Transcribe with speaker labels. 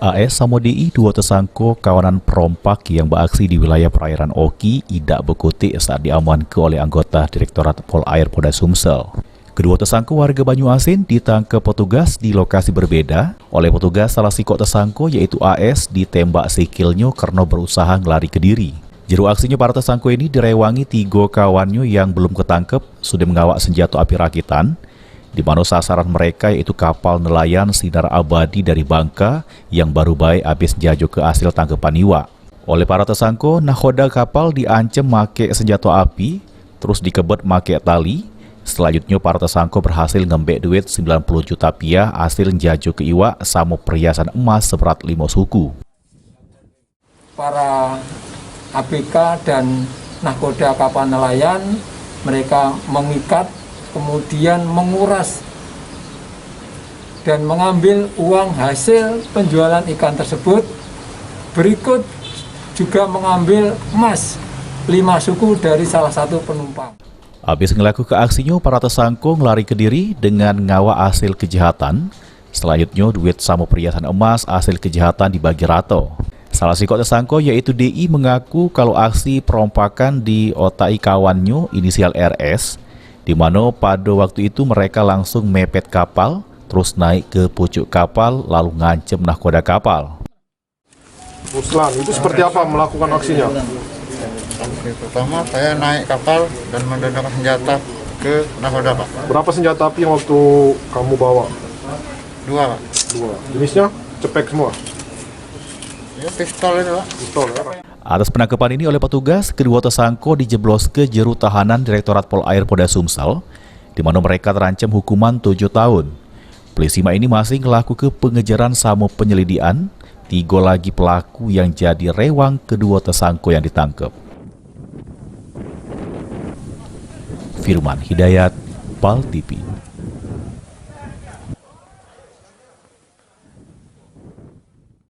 Speaker 1: AS sama DI, dua tersangka kawanan perompak yang beraksi di wilayah perairan Oki, tidak berkutik saat diamankan oleh anggota Direktorat Polair Polda Sumsel. Kedua tersangka warga Banyuasin ditangkap petugas di lokasi berbeda. Oleh petugas, salah sikok tersangka yaitu AS ditembak sikilnya karena berusaha melari ke diri. Juru aksinya para tersangka ini direwangi 3 kawannya yang belum ketangkep sudah mengawak senjata api rakitan, di mana sasaran mereka yaitu kapal nelayan Sinar Abadi dari Bangka yang baru baik habis jajo ke hasil tangkapan iwak. Oleh para tersangka, nahoda kapal diancam make senjata api, terus dikebet make tali. Selanjutnya para tersangka berhasil ngembek duit 90 juta rupiah hasil jajo ke iwak sama perhiasan emas seberat 5 suku.
Speaker 2: Para ABK dan nahkoda kapal nelayan, mereka mengikat, kemudian menguras dan mengambil uang hasil penjualan ikan tersebut. Berikut juga mengambil emas 5 suku dari salah satu penumpang.
Speaker 1: Habis ngelakukan aksinya, para tersangka ngelari ke diri dengan ngawak hasil kejahatan. Selanjutnya duit sama perhiasan emas hasil kejahatan dibagi rata. Salah sikok tersangka yaitu DI mengaku kalau aksi perompakan di otai kawannya inisial RS, di mana pada waktu itu mereka langsung mepet kapal, terus naik ke pucuk kapal lalu ngancem nahkoda kapal.
Speaker 3: Ruslan, itu seperti apa melakukan aksinya?
Speaker 4: Pertama saya naik kapal dan mendodongkan senjata ke nahkoda, Pak.
Speaker 3: Berapa senjata api yang waktu kamu bawa?
Speaker 4: 2, Pak.
Speaker 3: 2. Jenisnya cepek semua?
Speaker 4: Ya, pistol itu, Pak.
Speaker 3: Pistol ya?
Speaker 1: Atas penangkapan ini oleh petugas, kedua tersangka dijeblos ke jeru tahanan Direktorat Polair Polda Sumsel, di mana mereka terancam hukuman 7 tahun. Pelisima ini masih melakukan pengejaran sama penyelidikan 3 lagi pelaku yang jadi rewang kedua tersangka yang ditangkap. Firman Hidayat, PAL TV.